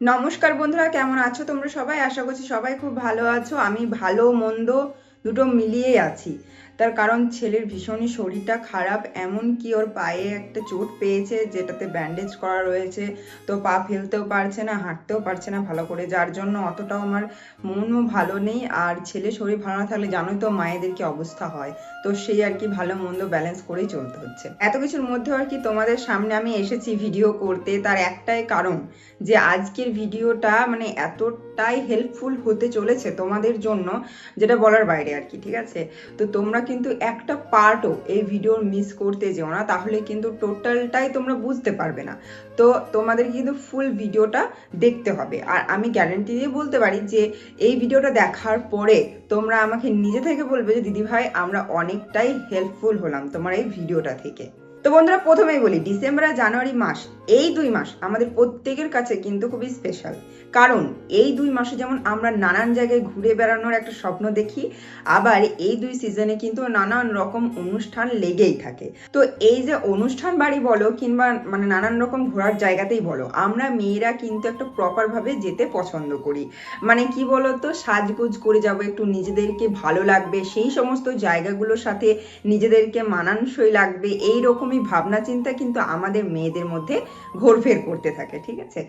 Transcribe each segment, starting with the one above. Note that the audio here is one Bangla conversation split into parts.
নমস্কার বন্ধুরা, কেমন আছো তোমরা সবাই? আশা করছি সবাই খুব ভালো আছো। আমি ভালো মন্দ দুটো মিলিয়েই আছি। তার কারণ ছেলের ভীষণই শরীরটা খারাপ, এমন কি ওর পায়ে একটা চোট পেয়েছে যেটাতে ব্যান্ডেজ করা রয়েছে। তো পা ফেলতেও পারছে না, হাঁটতেও পারছে না ভালো করে, যার জন্য অতটাও আমার মনও ভালো নেই। আর ছেলে শরীর ভালো না থাকলে জানোই তো মায়েদের কি অবস্থা হয়। তো সেই আর কি ভালো মন্দ ব্যালেন্স করেই চলতে হচ্ছে। এত কিছুর মধ্যে আর কি তোমাদের সামনে আমি এসেছি ভিডিও করতে, তার একটাই কারণ যে আজকের ভিডিওটা মানে এতটাই হেল্পফুল হতে চলেছে তোমাদের জন্য, যেটা বলার বাইরে আর কি। ঠিক আছে, তো তোমরা কিন্তু একটা পার্টও এই ভিডিওর মিস করতে যেও না, তাহলে কিন্তু টোটালটাই তোমরা বুঝতে পারবে না। তো তোমাদের কিন্তু ফুল ভিডিওটা দেখতে হবে। আর আমি গ্যারান্টি দিয়ে বলতে পারি যে এই ভিডিওটা দেখার পরে তোমরা আমাকে নিজে থেকে বলবে যে দিদি ভাই আমরা অনেকটাই হেল্পফুল হলাম তোমার এই ভিডিওটা থেকে। তো বন্ধুরা, প্রথমেই বলি, ডিসেম্বর আর জানুয়ারি মাস, এই 2 মাস আমাদের প্রত্যেকের কাছে কিন্তু খুবই স্পেশাল। কারণ এই 2 মাসে যেমন আমরা নানান জায়গায় ঘুরে বেড়ানোর একটা স্বপ্ন দেখি, আবার এই 2 সিজনে কিন্তু নানান রকম অনুষ্ঠান লেগেই থাকে। তো এই যে অনুষ্ঠান বাড়ি বলো কিংবা মানে নানান রকম ঘোরার জায়গাতেই বলো, আমরা মেয়েরা কিন্তু একটা প্রপার ভাবে যেতে পছন্দ করি। মানে কি বলতো, সাজগোজ করে যাব, একটু নিজেদেরকে ভালো লাগবে, সেই সমস্ত জায়গাগুলোর সাথে নিজেদেরকে মানানসই লাগবে, এই রকমই ভাবনা চিন্তা কিন্তু আমাদের মেয়েদের মধ্যে ঘোরফের করতে থাকে। ঠিক আছে,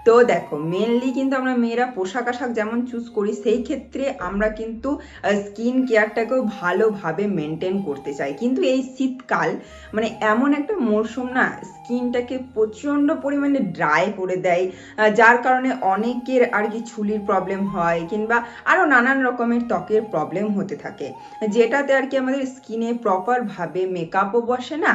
তো দেখো মেনলি কিন্তু আমরা মেয়েরা পোশাক আশাক যেমন চুজ করি, সেই ক্ষেত্রে আমরা কিন্তু স্কিন কেয়ারটাকেও ভালোভাবে মেনটেন করতে চাই। কিন্তু এই শীতকাল মানে এমন একটা মরশুম না, স্কিনটাকে প্রচণ্ড পরিমাণে ড্রাই করে দেয়, যার কারণে অনেকের আর কি চুলের প্রবলেম হয় কিংবা আরও নানান রকমের ত্বকের প্রবলেম হতে থাকে, যেটাতে আর কি আমাদের স্কিনে প্রপারভাবে মেকআপও বসে না,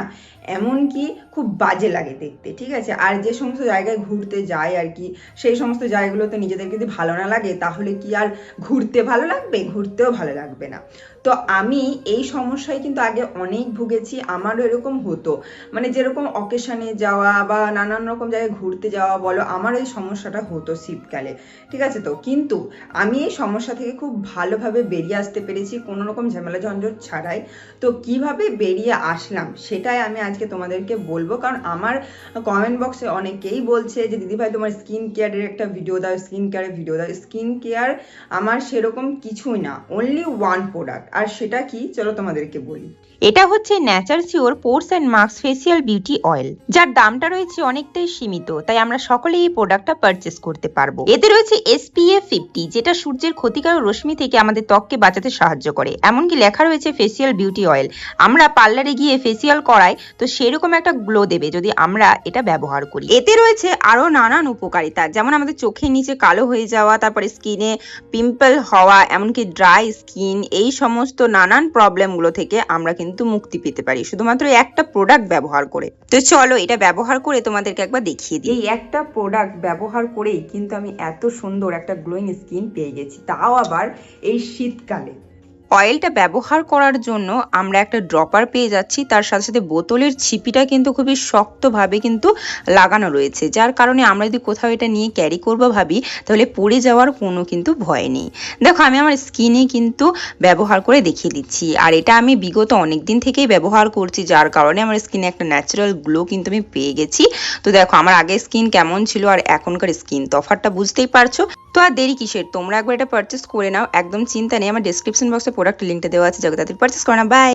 এমনকি খুব বাজে লাগে দেখতে। ঠিক আছে, আর যে সমস্ত জায়গায় ঘুরতে যায় আর কি, সেই সমস্ত জায়গাগুলোতে নিজেদেরকে যদি ভালো না লাগে তাহলে কি আর ঘুরতে ভালো লাগবে? ঘুরতেও ভালো লাগবে না। তো আমি এই সমস্যায় কিন্তু আগে অনেক ভুগেছি, আমারও এরকম হতো। মানে যেরকম অকেশনে যাওয়া বা নানান রকম জায়গায় ঘুরতে যাওয়া বলো, আমার এই সমস্যাটা হতো শীতকালে। ঠিক আছে, তো কিন্তু আমি এই সমস্যা থেকে খুব ভালোভাবে বেরিয়ে আসতে পেরেছি কোনো রকম ঝামেলা ঝঞ্ঝট ছাড়াই। তো কিভাবে বেরিয়ে আসলাম সেটাই আমি আজকে তোমাদেরকে বলবো। কারণ আমার কমেন্ট বক্সে অনেকেই বলছে যে দিদিভাই তোমার স্কিন কেয়ারের একটা ভিডিও দাও, স্কিন কেয়ারের ভিডিও দাও। স্কিন কেয়ার আমার সেরকম কিছুই না, অনলি ওয়ান প্রোডাক্ট। আর সেটা কি, চলো তোমাদেরকে বলি। এটা হচ্ছে Nature sure porch and mask facial beauty oil, যার দামটা রয়েছে অনেকটাই সীমিত, তাই আমরা সকলেই এই প্রোডাক্টটা পারচেস করতে পারবো। এতে রয়েছে SPF 50, যেটা সূর্যের ক্ষতিকারক রশ্মি থেকে আমাদের ত্বককে বাঁচাতে সাহায্য করে। এমনকি লেখা রয়েছে ফেসিয়াল বিউটি অয়েল। আমরা পার্লারে গিয়ে ফেসিয়াল করাই তো সেরকম একটা গ্লো দেবে যদি আমরা এটা ব্যবহার করি। এতে রয়েছে আরো নানান উপকারিতা, যেমন আমাদের চোখের নিচে কালো হয়ে যাওয়া, তারপরে স্কিনে পিম্পল হওয়া, এমনকি ড্রাই স্কিন, এই সমস্ত নানান প্রবলেমগুলো থেকে আমরা কিন্তু মুক্তি পেতে পারি শুধুমাত্র একটা প্রোডাক্ট ব্যবহার করে। তো চলো এটা ব্যবহার করে তোমাদেরকে একবার দেখিয়ে দিই। এই একটা প্রোডাক্ট ব্যবহার করেই কিন্তু আমি এত সুন্দর একটা গ্লোয়িং স্কিন পেয়ে গেছি, তাও আবার এই শীতকালে। অয়েলটা ব্যবহার করার জন্য আমরা একটা ড্রপার পেয়ে যাচ্ছি, তার সাথে সাথে বোতলের ছিপিটা কিন্তু খুবই শক্তভাবে কিন্তু লাগানো রয়েছে, যার কারণে আমরা যদি কোথাও এটা নিয়ে ক্যারি করবো ভাবি তাহলে পড়ে যাওয়ার কোনো কিন্তু ভয় নেই। দেখো আমি আমার স্কিনে কিন্তু ব্যবহার করে দেখিয়ে দিচ্ছি, আর এটা আমি বিগত অনেক দিন থেকেই ব্যবহার করছি, যার কারণে আমার স্কিনে একটা ন্যাচারাল গ্লো কিন্তু আমি পেয়ে গেছি। তো দেখো আমার আগের স্কিন কেমন ছিল আর এখনকার স্কিন তফাৎটা বুঝতেই পারছো। তো আর দেরি কিসের, তোমরা একবার এটা পারচেস করে নাও, একদম চিন্তা নেই। আমার ডেসক্রিপশন বক্সে প্রোডাক্টের লিঙ্কটা দেওয়া আছে, যাকে তাদের পারচেস করে নাও। বাই।